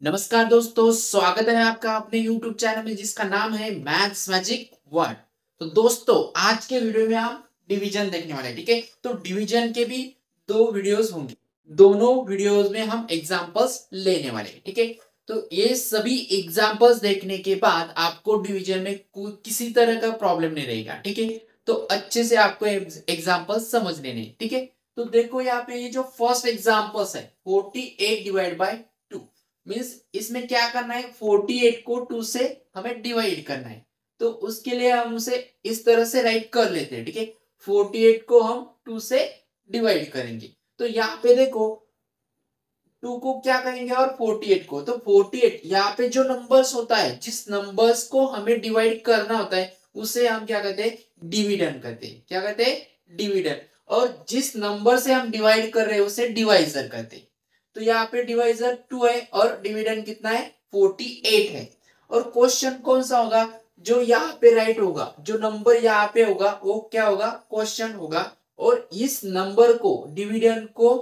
नमस्कार दोस्तों, स्वागत है आपका अपने YouTube चैनल में जिसका नाम है मैथ्स मैजिक वर्ड। तो दोस्तों, आज के वीडियो में हम डिवीजन देखने वाले हैं। ठीक है, तो डिवीजन के भी दो वीडियोस होंगे। दोनों वीडियोस में हम एग्जांपल्स लेने वाले हैं। ठीक है, तो ये सभी एग्जांपल्स देखने के बाद आपको डिवीजन में किसी तरह का प्रॉब्लम नहीं रहेगा। ठीक है, तो अच्छे से आपको एग्जांपल्स समझ लेने हैं। ठीक है, तो देखो यहाँ पे ये जो फर्स्ट एग्जांपल्स है 48 डिवाइड बाय मीन्स इसमें क्या करना है, 48 को 2 से हमें डिवाइड करना है। तो उसके लिए हम उसे इस तरह से राइट कर लेते हैं। ठीक है, 48 को हम 2 से डिवाइड करेंगे। तो यहाँ पे देखो 2 को क्या करेंगे और 48 को, तो 48 यहाँ पे जो नंबर्स होता है, जिस नंबर्स को हमें डिवाइड करना होता है उसे हम क्या कहते हैं, डिविडेंड कहते हैं। क्या कहते हैं, डिविडेंड। और जिस नंबर से हम डिवाइड कर रहे हैं उसे डिवाइजर कहते हैं। तो यहाँ पे डिवाइजर 2 है और डिविडेंड कितना है, 48 है। और क्वेश्चन कौन सा होगा, जो यहाँ पे राइट होगा, जो नंबर यहाँ पे होगा वो क्या होगा, क्वेश्चन होगा। और इस नंबर को, डिविडेंड को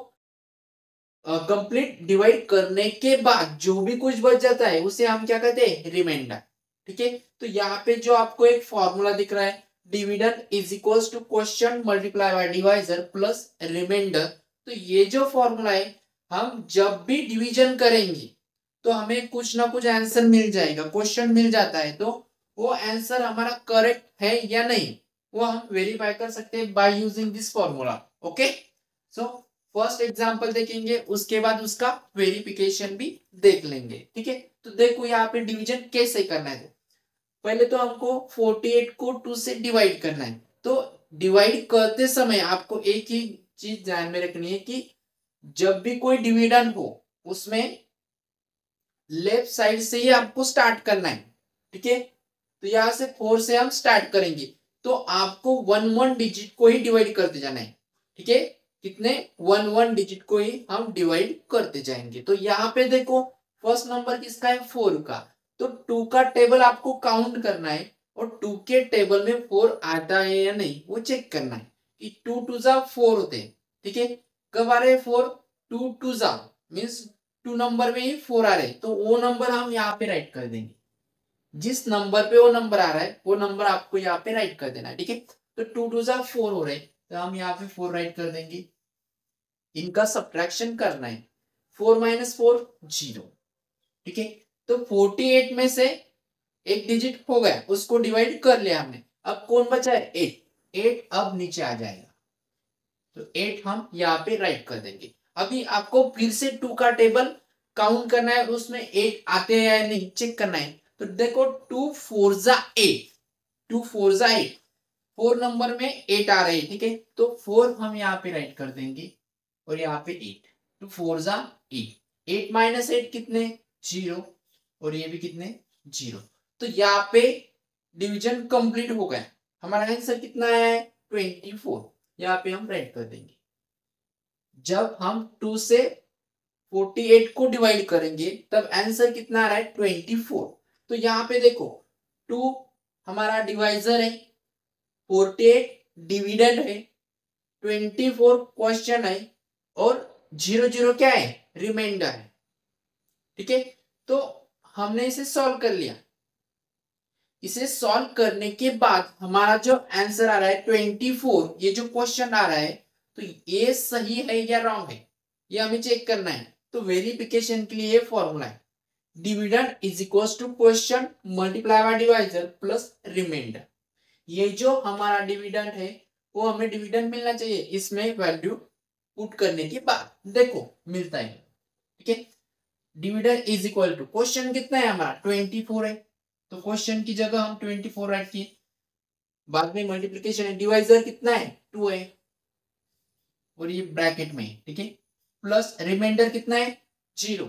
कंप्लीट डिवाइड करने के बाद जो भी कुछ बच जाता है उसे हम क्या कहते हैं, रिमाइंडर। ठीक है, तो यहाँ पे जो आपको एक फॉर्मूला दिख रहा है, dividend is equals to question multiply by divisor plus remainder. तो ये जो फॉर्मूला है, हम जब भी डिवीजन करेंगे तो हमें कुछ ना कुछ आंसर मिल जाएगा, क्वेश्चन मिल जाता है। तो वो आंसर हमारा करेक्ट है या नहीं, वो हम वेरीफाई कर सकते हैं by using this formula. Okay, so first example देखेंगे, उसके बाद उसका वेरिफिकेशन भी देख लेंगे। ठीक है, तो देखो यहाँ पे डिवीजन कैसे करना है। पहले तो हमको 48 को 2 से डिवाइड करना है। तो डिवाइड करते समय आपको एक ही चीज ध्यान में रखनी है कि जब भी कोई डिविजन हो उसमें लेफ्ट साइड से ही आपको स्टार्ट करना है। ठीक है, तो यहां से 4 से हम स्टार्ट करेंगे। तो आपको वन वन डिजिट को ही डिवाइड करते जाना है। ठीक है, कितने, वन वन डिजिट को ही हम डिवाइड करते जाएंगे। तो यहाँ पे देखो फर्स्ट नंबर किसका है, 4 का। तो 2 का टेबल आपको काउंट करना है और 2 के टेबल में 4 आता है या नहीं वो चेक करना है कि 2 टू जा 4 होते हैं। ठीक है, कब आ रहे हैं 4, 2 टू जा मीन्स 2 नंबर में ही 4 आ रहे हैं, तो वो नंबर हम यहाँ पे राइट कर देंगे। जिस नंबर पे वो नंबर आ रहा है वो नंबर आपको यहाँ पे राइट कर देना है। ठीक है, तो 2 टू जा 4 हो रहे हैं, तो हम यहाँ पे 4 राइट कर देंगे। इनका सब्ट्रैक्शन करना है, 4 माइनस 4 0। ठीक है, तो 48 में से एक डिजिट हो गया, उसको डिवाइड कर लिया हमने। अब कौन बचा है, 8। 8 अब नीचे आ जाएगा, तो 8 हम यहाँ पे राइट कर देंगे। अभी आपको फिर से 2 का टेबल काउंट करना है, उसमें 8 आते हैं या नहीं चेक करना है। तो देखो 2 4 जा 8, 2 4 जा 8, 4 नंबर में 8 आ रहे हैं। ठीक है, तो 4 हम यहाँ पे राइट कर देंगे और यहाँ पे 8, तो 4 जा 8, 8 माइनस 8 कितने, 0। और ये भी कितने, 0। तो यहाँ पे डिवीजन कंप्लीट हो गया। हमारा आंसर कितना है, 24। यहाँ पे हम राइट कर देंगे। जब हम 2 से 48 को डिवाइड करेंगे तब आंसर कितना आ रहा है, 24। तो यहाँ पे देखो 2 हमारा डिवाइजर है, 48 डिविडेंड है, 24 क्वेश्चन है और 0 0 क्या है, रिमाइंडर है। ठीक है, तो हमने इसे सॉल्व कर लिया। इसे सॉल्व करने के बाद हमारा जो आंसर आ रहा है 24, ये जो क्वेश्चन आ रहा है, तो ये सही है या रॉन्ग है ये हमें चेक करना है। तो वेरिफिकेशन के लिए ये फॉर्मूला है, dividend is equal to question multiply by divisor plus remainder. ये जो हमारा डिविडेंड है वो हमें डिविडेंड मिलना चाहिए, इसमें वैल्यू पुट करने के बाद देखो मिलता है। ठीक है, dividend is equal to question कितना है हमारा, 24 है, तो क्वेश्चन की जगह हम 24 राइट किए। बाद में मल्टीप्लिकेशन है, डिवाइजर कितना है, 2 है और ये ब्रैकेट में है। ठीक है, प्लस रिमाइंडर कितना है, 0।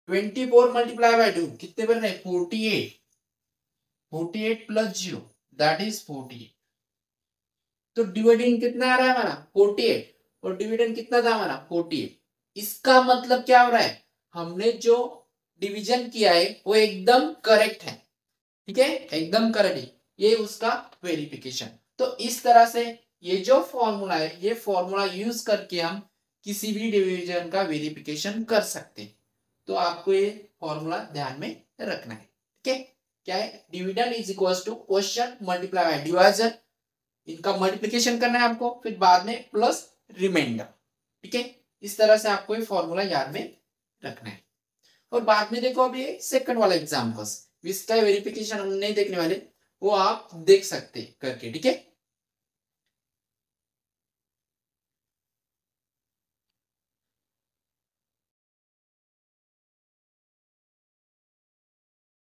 24 मल्टीप्लाई बाय 2 कितने बन रहे हैं, 48। 48 प्लस 0 दैट इज 48। तो डिविडेंड कितना आ रहा है हमारा, 48, और डिविडेंड कितना था हमारा, 48। इसका मतलब क्या हो रहा है, हमने जो डिवीजन किया है वो एकदम करेक्ट है। ठीक है, एकदम करेक्ट है, ये उसका वेरिफिकेशन। तो इस तरह से ये जो फॉर्मूला है, ये फॉर्मूला यूज करके हम किसी भी डिवीजन का वेरिफिकेशन कर सकते हैं। तो आपको ये फॉर्मूला ध्यान में रखना है। ठीक है, क्या है, dividend is equal to quotient multiply by divisor, इनका मल्टीप्लिकेशन करना है आपको, फिर बाद में प्लस रिमाइंडर। ठीक है, इस तरह से आपको ये फॉर्मूला याद में रखना है। और बाद में देखो अभी सेकंड वाला एग्जांपल्स, इसका वेरिफिकेशन हम नहीं देखने वाले, वो आप देख सकते करके। ठीक है,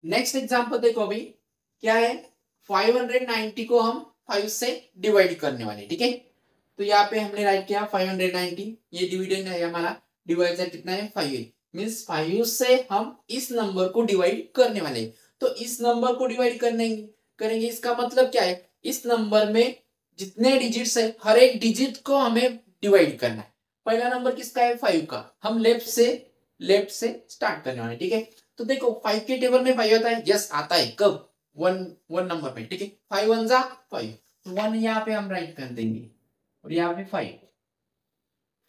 नेक्स्ट एग्जांपल देखो अभी क्या है, 590 को हम 5 से डिवाइड करने वाले। ठीक है, तो यहाँ पे हमने राइट किया 590, ये डिविडेंड है हमारा, डिवाइजर कितना है 5 है, मींस 5 से हम इस नंबर को डिवाइड करने वाले। तो इस नंबर को डिवाइड करने करेंगे, इसका मतलब क्या है, इस नंबर में जितने डिजिट्स है हर एक डिजिट को हमें डिवाइड करना है। पहला नंबर किसका है 5 का, हम लेफ्ट से स्टार्ट करने वाले। ठीक है, तो देखो 5 के टेबल में 5 आता है, यस आता है, कब, वन नंबर पे। ठीक है, 5 वन जा 5, तो 1 यहाँ पे हम राइट कर देंगे और यहाँ पे 5,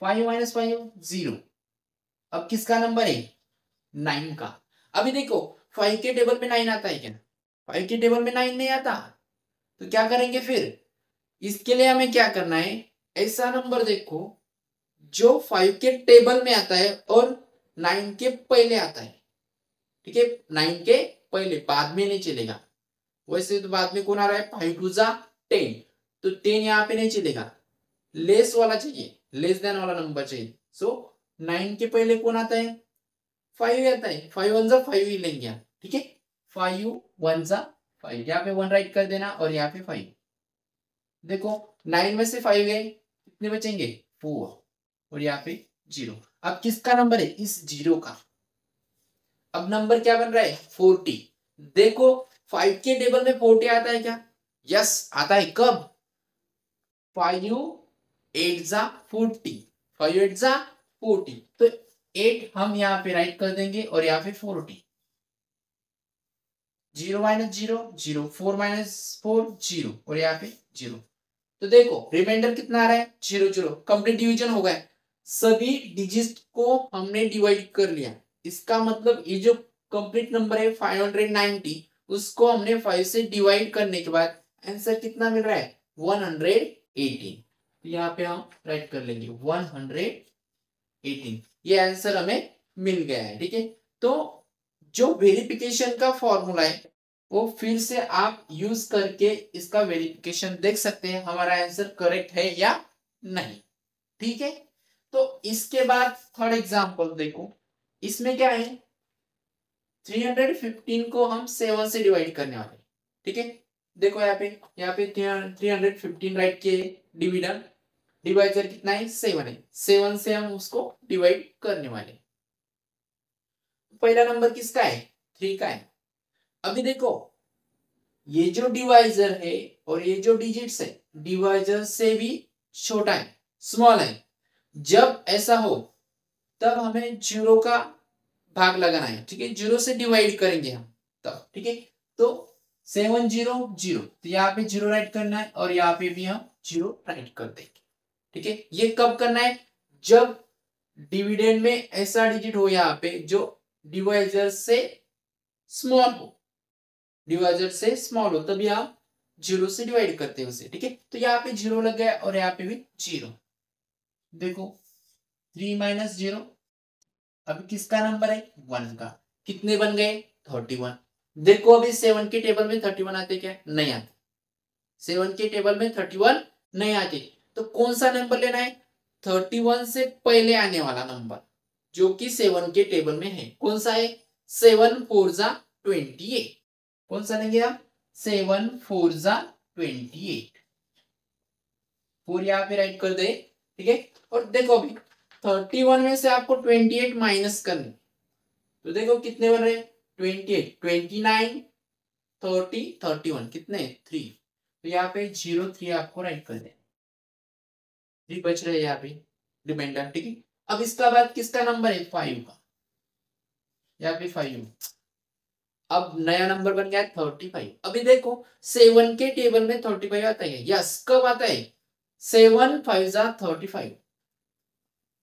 5 माइनस 5 0। अब किसका नंबर है 9 का। अभी देखो 5 के टेबल में 9 आता है क्या, 5 के टेबल में 9 नहीं आता, तो क्या करेंगे फिर, इसके लिए हमें क्या करना है, ऐसा नंबर देखो जो 5 के टेबल में आता है और 9 के पहले आता है। ठीक है, 9 के पहले, बाद में नहीं चलेगा। वैसे तो बाद में कौन आ रहा है, 5 टू जा 10, तो 10 यहाँ पे नहीं चलेगा, लेस वाला चाहिए, लेस देन वाला नंबर चाहिए। सो 9 के पहले कौन आता है 5 आता है, 5 वन जा 5 ही लेंगे आप। ठीक है, 5 वन जा 5, यहाँ पे 1 राइट कर देना और यहाँ पे 5। देखो 9 में से 5 गए, कितने बचेंगे 4, और यहाँ पे 0। अब किसका नंबर है, इस 0 का। अब नंबर क्या बन रहा है 40। देखो 5 के टेबल में 40 आता है क्या, यस आता है, कब, 5 8 जा 40, 5 8 जा 40, तो 8 हम यहाँ पे राइट कर देंगे और यहाँ पे 40, 0 माइनस 0 0, 4 माइनस 4 0, और यहाँ पे 0। तो देखो रिमाइंडर कितना आ रहा है 0 0, कंप्लीट डिवीजन हो गया, सभी डिजिट को हमने डिवाइड कर लिया। इसका मतलब ये जो कंप्लीट नंबर है 590, उसको हमने 5 से डिवाइड करने के बाद आंसर कितना मिल रहा है 118। तो यहाँ पे हम राइट कर लेंगे 118, ये आंसर हमें मिल गया है। ठीक है, तो जो वेरिफिकेशन का फॉर्मूला है वो फिर से आप यूज करके इसका वेरिफिकेशन देख सकते हैं हमारा आंसर करेक्ट है या नहीं। ठीक है, तो इसके बाद थर्ड एग्जांपल देखो, इसमें क्या है 315 को हम 7 से डिवाइड करने वाले। ठीक है, देखो यहाँ पे 315 राइट किए, डिविडेंड डिवाइजर कितना है 7 है, 7 से हम उसको डिवाइड करने वाले। पहला नंबर किसका है 3 का है। अभी देखो ये जो डिवाइजर है और ये जो डिजिट्स है डिवाइजर से भी छोटा है, स्मॉल है। जब ऐसा हो तब हमें 0 का भाग लगाना है। ठीक है, 0 से डिवाइड करेंगे हम तब। ठीक है, तो 7 0 0, तो यहाँ पे 0 राइट करना है और यहाँ पे भी हम 0 राइट कर देंगे। ठीक है, ये कब करना है, जब डिविडेंड में ऐसा डिजिट हो यहाँ पे जो डिवाइजर से स्मॉल हो, डिवाइजर से स्मॉल हो, तभी आप 0 से डिवाइड करते हैं उसे। ठीक है, तो यहाँ पे 0 लग गया और यहाँ पे भी 0। देखो 3 माइनस 0, अभी किसका नंबर है 1 का, कितने बन गए 31। देखो अभी 7 के टेबल में 31 आते क्या, नहीं आते, 7 के टेबल में 31 नहीं आते। तो कौन सा नंबर लेना है 31 से पहले आने वाला नंबर जो कि 7 के टेबल में है, कौन सा है 7 4 जा 28। कौन सा लेंगे आप 7 4 जा 28, 4 यहाँ पे राइट कर दे। ठीक है, और देखो अभी 31 में से आपको 28 माइनस करना, तो देखो कितने बन रहे 28 29 30 31, कितने 3, तो यहाँ पे 0 3 आपको राइट कर दे, 3 बच रहे यहाँ पे रिमाइंडर। ठीक है, अब इसका बाद किसका नंबर है 5 का, यहाँ पे 5, अब नया नंबर बन गया 35। अभी देखो 7 के टेबल में 35 आता है, यस कब आता है 7 5 जा 35,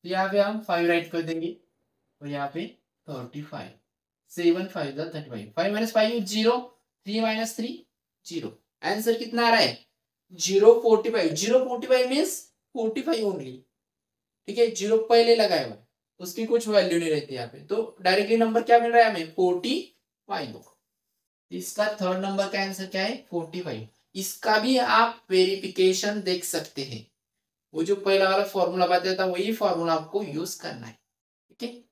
तो यहाँ पे हम 5 राइट कर देंगे और यहाँ पे 35, 7 5 35, 5 माइनस 5 0, 3 माइनस 3 0। आंसर कितना आ रहा है 045। 045 मीन्स 45 ओनली। ठीक है, जीरो पहले लगाया हुआ है, उसकी कुछ वैल्यू नहीं रहती यहाँ पे, तो डायरेक्टली नंबर क्या मिल रहा है हमें 45। इसका थर्ड नंबर का आंसर क्या है 45। इसका भी आप वेरिफिकेशन देख सकते हैं, वो जो पहला वाला फॉर्मूला बताया था वही फॉर्मूला आपको यूज करना है। ठीक है,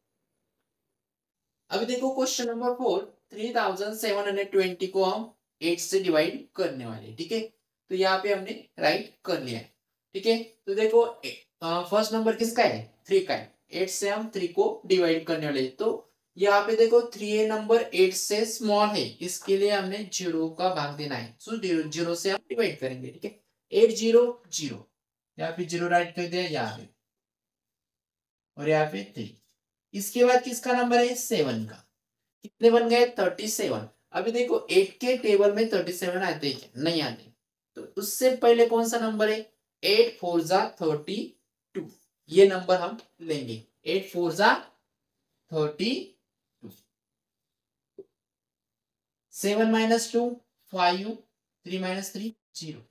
अभी देखो क्वेश्चन नंबर 4, 3720 को हम 8 से डिवाइड करने वाले। ठीक है, तो यहाँ पे हमने राइट कर लिया है। ठीक है, तो देखो फर्स्ट नंबर किसका है 3 का है, 8 से हम 3 को डिवाइड करने वाले, तो यहाँ पे देखो 3 नंबर 8 से स्मॉल है, इसके लिए हमने 0 का भाग देना है, सो 0 से हम डिवाइड करेंगे। ठीक है, 8 0 0, यहाँ पे 0 राइट कर दिया यहाँ पे, और यहाँ पे 3। इसके बाद किसका नंबर है 7 का, कितने बन गए 37। अभी देखो 8 के टेबल में 37 आते हैं क्या, नहीं आते, तो उससे पहले कौन सा नंबर है 8 4 जा 32, ये नंबर हम लेंगे 8 4 जा 32। 7 माइनस 2 5, 3 माइनस 3 0,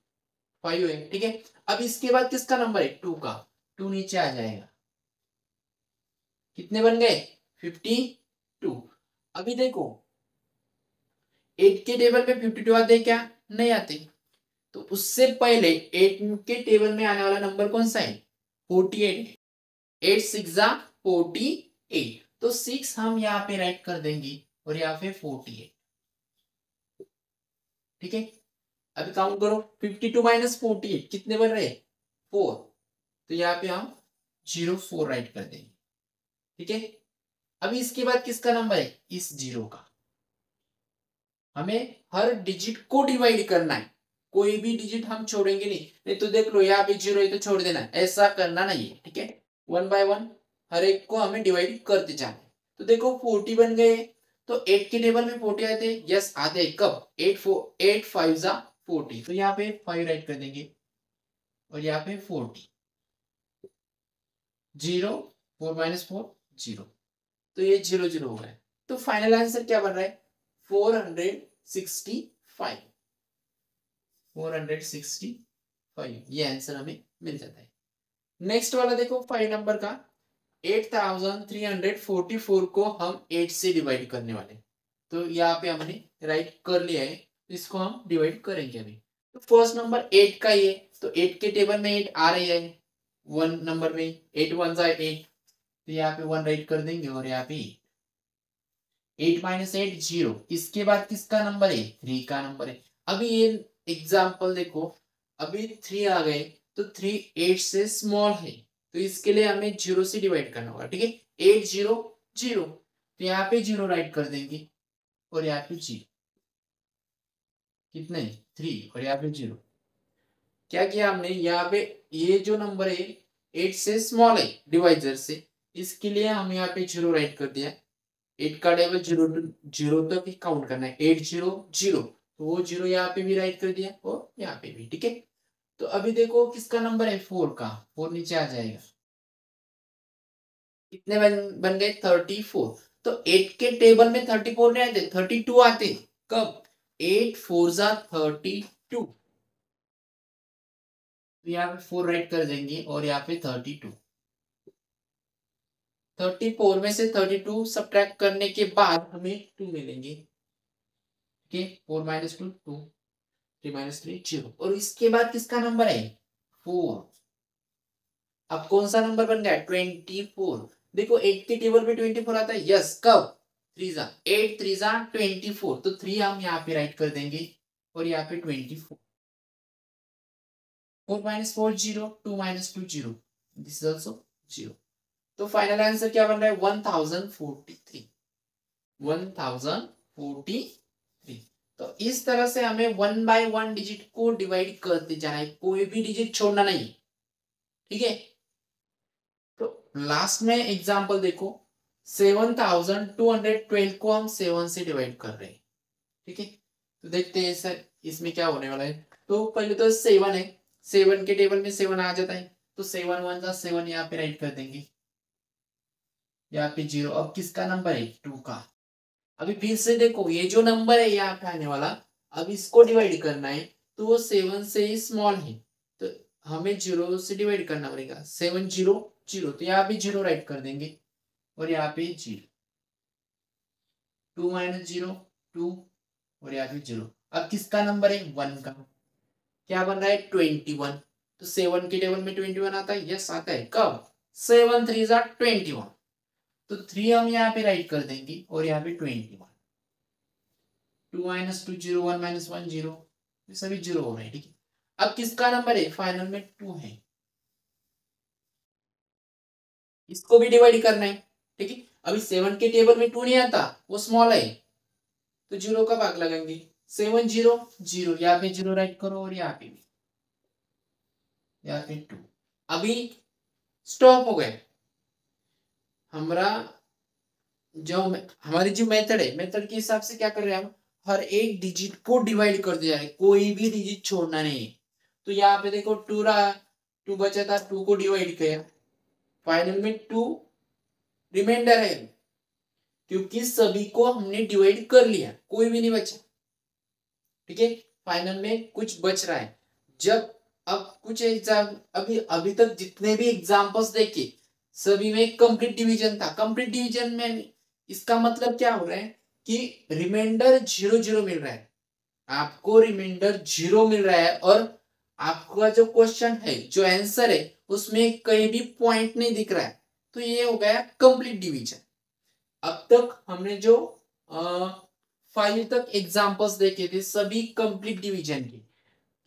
5 है। ठीक है, अब इसके बाद किसका नंबर है 2 का, 2 नीचे आ जाएगा, कितने बन गए 52। अभी देखो 8 के टेबल में 52 आते हैं क्या, नहीं आते, तो उससे पहले 8 के टेबल में आने वाला नंबर कौन सा है 48 है, 8 6 जा 48, तो 6 हम यहाँ पे राइट कर देंगे और यहाँ पे 48। ठीक है, अभी काउंट करो 52 माइनस 48 कितने बन रहे 4, तो यहाँ पे हम 04 राइट कर देंगे। ठीक है, अभी इसके बाद किसका नंबर है इस 0 का, हमें हर डिजिट को डिवाइड करना है, कोई भी डिजिट हम छोड़ेंगे नहीं तो देख लो यहाँ पे 0 है तो छोड़ देना, ऐसा करना नहीं है। ठीक है, 1 बाय 1 हर एक को हमें डिवाइड करते जाना है। तो देखो 40 बन गए, तो 8 के टेबल में 40 आते हैं, यस आते हैं, कब 8 5 जा 40, तो यहाँ पे 5 राइट कर देंगे और यहाँ पे 40, 0 4 माइनस 4 0, तो ये 0 0 हो गया, तो फाइनल आंसर क्या बन रहा है 465, 465, ये आंसर हमें मिल जाता है। नेक्स्ट वाला देखो 5 नंबर का, 8344 को हम 8 से डिवाइड करने वाले, तो यहाँ पे हमने राइट कर लिया है, इसको हम डिवाइड करेंगे अभी। तो फर्स्ट नंबर 8 का ही है, तो 8 के टेबल में 8 आ रही है, 1 नंबर में 8 1 जा 8, तो यहाँ पे 1 राइट कर देंगे और यहाँ पे 8 माइनस 8 0, इसके बाद किसका नंबर है 3 का नंबर है। अभी ये एग्जाम्पल देखो, अभी 3 आ गए, तो 3 8 से स्मॉल है, तो इसके लिए हमें 0 से डिवाइड करना होगा। ठीक है, 8 0 0, तो यहाँ पे 0 राइट कर देंगे और यहाँ पे 0, कितने 3 और यहाँ पे 0। क्या किया हमने यहाँ पे, ये जो नंबर है 8 से स्मॉल है डिवाइजर से, इसके लिए हम यहाँ पे 0 राइट कर दिया, 8 का टेबल 0 तक ही काउंट करना है, 8 0 0, तो वो 0 यहाँ पे भी राइट कर दिया और यहाँ पे भी। ठीक है, तो अभी देखो किसका नंबर है 4 का, 4 नीचे आ जाएगा, कितने बन गए 34, तो 8 के टेबल में 34 नहीं आते 32 आते, कब 8 4 जा 32, तो यहाँ पे 4 राइट कर देंगे और यहाँ पे 32, 34 में से 32 सब्ट्रैक्ट करने के बाद हमें 2 मिलेंगे। ठीक है, 4 माइनस 2 2, 3 माइनस 3 0, और इसके बाद किसका नंबर है 4, अब कौन सा नंबर बन गया 24। देखो 8 के टेबल में 24 आता है, यस कब 3 जा 8 3 जा 24, तो 3 हम यहाँ पे राइट कर देंगे और यहाँ पे 24, 4 minus 4 0, 2 minus 2 0, this is also 0, तो फाइनल आंसर क्या बन रहा है 1043, 1043। तो इस तरह से हमें 1 बाय 1 डिजिट को डिवाइड करते जाना है, कोई भी डिजिट छोड़ना नहीं। ठीक है, तो लास्ट में एग्जांपल देखो 7212 को हम 7 से डिवाइड कर रहे हैं। ठीक है, तो देखते हैं सर इसमें क्या होने वाला है। तो पहले तो 7 है, 7 के टेबल में 7 आ जाता है, तो 7 1 जा 7 यहाँ पे राइट कर देंगे यहाँ पे 0। अब किसका नंबर है? 2 का। अभी फिर से देखो, ये जो नंबर है यहाँ पे आने वाला, अब इसको डिवाइड करना है तो वो 7 से ही स्मॉल है, तो हमें 0 से डिवाइड करना पड़ेगा। 7 0 0, तो यहाँ पे 0 राइट कर देंगे और यहाँ पे 0। 2 माइनस 0 2 और यहाँ पे 0। अब किसका नंबर है? 1 का। क्या बन रहा है? 21। तो 7 के टेबल में 21 आता है? यस आता है। कब? 7 3 जा 21। तो 3 हम यहाँ पे राइट कर देंगे और यहाँ पे 21। 2 माइनस 2 0 1 माइनस 1 0, ये सभी 0 हो रहे हैं। ठीक है, अब किसका नंबर है? फाइनल में 2 है, इसको भी डिवाइड करना है। ठीक है, अभी 7 के टेबल में 2 नहीं आता, वो स्मॉल है, तो 0 का भाग लगाएंगे। 7 0 0, यहाँ पे 0 राइट करो और यहाँ पे भी, यहाँ पे 2। अभी स्टॉप हो गए। हमारा हमारी जो मेथड है, मेथड के हिसाब से क्या कर रहे हैं हम? हर एक डिजिट को डिवाइड कर दिया है, कोई भी डिजिट छोड़ना नहीं है। तो यहाँ पे देखो 2 रहा, 2 बचा था, 2 को डिवाइड किया, फाइनल में 2 रिमाइंडर है, क्योंकि सभी को हमने डिवाइड कर लिया, कोई भी नहीं बचा। ठीक है, फाइनल में कुछ बच रहा है। जब अब कुछ एग्जाम, अभी अभी तक जितने भी एग्जाम्पल्स देखे सभी में कंप्लीट डिवीजन था। कंप्लीट डिवीजन में इसका मतलब क्या हो रहा है कि रिमाइंडर 0 0 मिल रहा है, आपको रिमाइंडर 0 मिल रहा है, और आपका जो क्वेश्चन है, जो आंसर है, उसमें कहीं भी पॉइंट नहीं दिख रहा है। तो ये हो गया कंप्लीट डिवीजन। अब तक हमने जो 5 तक एग्जांपल्स देखे थे सभी कंप्लीट डिवीजन के,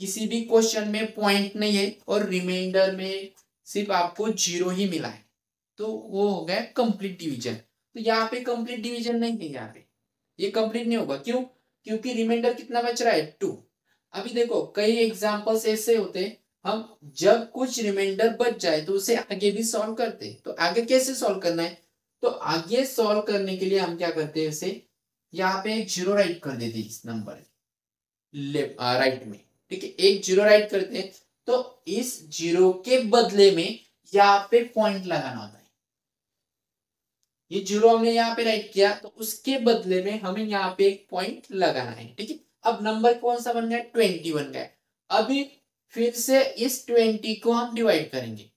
किसी भी क्वेश्चन में पॉइंट नहीं है और रिमाइंडर में सिर्फ आपको 0 ही मिला है, तो वो हो गया कंप्लीट डिवीजन। तो यहाँ पे कंप्लीट डिवीजन नहीं है, यहाँ पे ये कंप्लीट नहीं होगा। क्यों? क्योंकि रिमाइंडर कितना बच रहा है? 2। अभी देखो कई एग्जांपल्स ऐसे होते, हम जब कुछ रिमाइंडर बच जाए तो उसे आगे भी सॉल्व करते। तो आगे कैसे सॉल्व करना है? तो आगे सॉल्व करने के लिए हम क्या करते हैं, उसे यहाँ पे एक 0 राइट कर देते इस नंबर लेफ्ट राइट में। ठीक है, एक 0 राइट करते हैं, तो इस 0 के बदले में यहाँ पे पॉइंट लगाना होता है। ये 0 हमने यहाँ पे राइट किया, तो उसके बदले में हमें यहाँ पे एक पॉइंट लगाना है। ठीक है, अब नंबर कौन सा बन गया? 20 बन गया। अभी फिर से इस 20 को हम डिवाइड करेंगे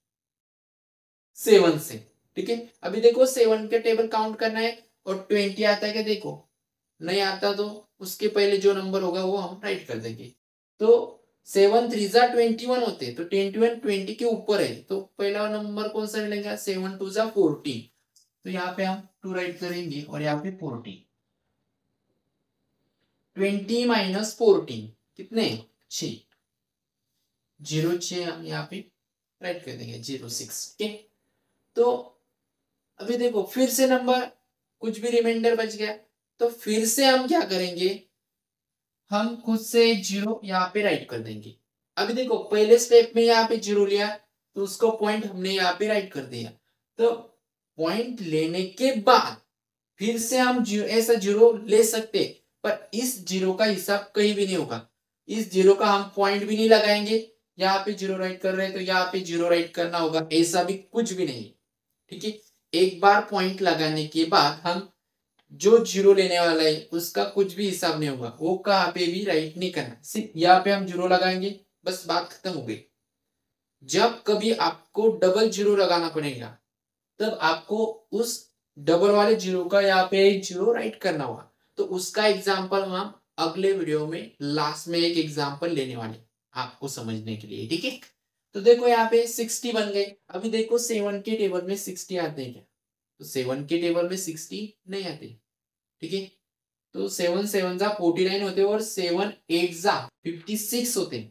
7 से। ठीक है, अभी देखो 7 के टेबल काउंट करना है और 20 आता है क्या? देखो नहीं आता, तो उसके पहले जो नंबर होगा वो हम राइट कर देंगे। तो 7 3 जा 21 होते, तो 21 20 के ऊपर है, तो पहला नंबर कौन सा मिलेगा? 7 2 जा 14, तो यहाँ पे हम 2 राइट करेंगे और यहाँ पे 14। 20 माइनस 14 कितने? 6। 0 6 हम यहाँ पे राइट कर देंगे, 0 6। ठीक है, तो अभी देखो फिर से नंबर कुछ भी रिमाइंडर बच गया, तो फिर से हम क्या करेंगे? हम खुद से 0 यहाँ पे राइट कर देंगे। अभी देखो पहले स्टेप में यहाँ पे 0 लिया, तो उसको पॉइंट हमने यहाँ पे राइट कर दिया। तो पॉइंट लेने के बाद फिर से हम ऐसा 0 ले सकते, पर इस 0 का हिसाब कहीं भी नहीं होगा। इस 0 का हम पॉइंट भी नहीं लगाएंगे। यहाँ पे 0 राइट कर रहे हैं तो यहाँ पे 0 राइट करना होगा, ऐसा भी कुछ भी नहीं। ठीक है, एक बार पॉइंट लगाने के बाद हम जो 0 लेने वाला है उसका कुछ भी हिसाब नहीं होगा, वो कहाँ पे भी राइट नहीं करना, सिर्फ यहाँ पे हम 0 लगाएंगे, बस बात खत्म हो गई। जब कभी आपको डबल 0 लगाना पड़ेगा, तब आपको उस डबल वाले 0 का यहाँ पे 0 राइट करना होगा। तो उसका एग्जाम्पल हम अगले वीडियो में लास्ट में एक एग्जाम्पल लेने वाले आपको समझने के लिए। ठीक है, तो देखो यहाँ पे 60 बन गए। अभी देखो 7 के टेबल में 60 आते हैं क्या? तो 7 के टेबल में 60 नहीं आते। ठीक है, तो 7 7 जा 49 होते और 7 8 जा 56 होते।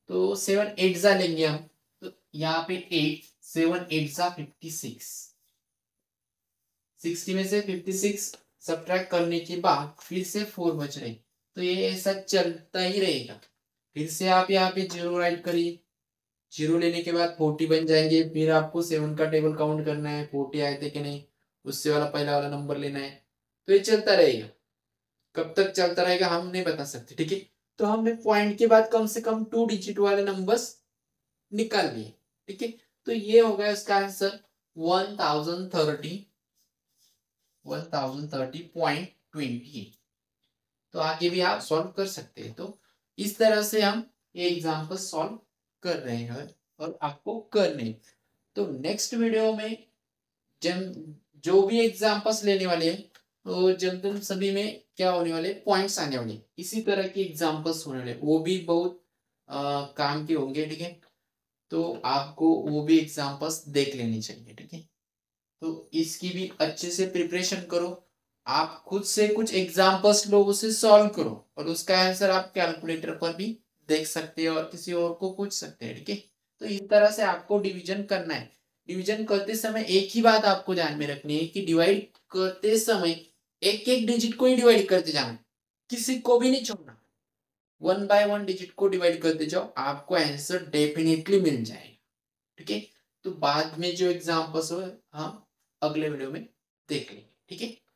तो 7 8 जा लेंगे हम, तो यहाँ पे 8 7 8 जा 56। 60 में से 56 सब्ट्रैक्ट करने के बाद फिर से 4 बच रहे, तो ये ऐसा चलता ही रहेगा। फिर से आप यहाँ पे 0 राइट करिए, 0 लेने के बाद 40 बन जाएंगे। फिर आपको 7 का टेबल काउंट करना है, 40 आए थे कि नहीं, उससे वाला पहला वाला नंबर लेना है। तो ये चलता रहेगा, कब तक चलता रहेगा हम नहीं बता सकते। ठीक है, तो हमने पॉइंट के बाद कम से कम 2 डिजिट वाले नंबर्स निकाल लिए। ठीक है, तो ये हो गया इसका आंसर 1030 1030.20। तो आगे भी आप सॉल्व कर सकते हैं। तो इस तरह से हम ये एग्जाम्पल सॉल्व कर रहे हैं और आपको करने। तो नेक्स्ट वीडियो में जन जो भी एग्जाम्पल्स लेने वाले हैं तो जनरल सभी में क्या होने वाले पॉइंट्स आने वाले, इसी तरह के एग्जाम्पल्स होने वाले, वो भी बहुत काम के होंगे। ठीक है, तो आपको वो भी एग्जाम्पल्स देख लेनी चाहिए। ठीक है, तो इसकी भी अच्छे से प्रिपरेशन करो। आप खुद से कुछ एग्जाम्पल्स लो, उसे सॉल्व करो और उसका आंसर आप कैलकुलेटर पर भी देख सकते हैं और किसी और को पूछ सकते हैं। ठीक है, तो इस तरह से आपको डिवीजन करना है। डिवीजन करते समय एक ही बात आपको ध्यान में रखनी है कि डिवाइड करते समय एक एक डिजिट को ही डिवाइड करते जाना है, किसी को भी नहीं छोड़ना। 1 बाय 1 डिजिट को डिवाइड करते जाओ, आपको आंसर डेफिनेटली मिल जाएगा। ठीक है, तो बाद में जो एग्जाम्पल्स हो हम अगले वीडियो में देख लेंगे। ठीक है।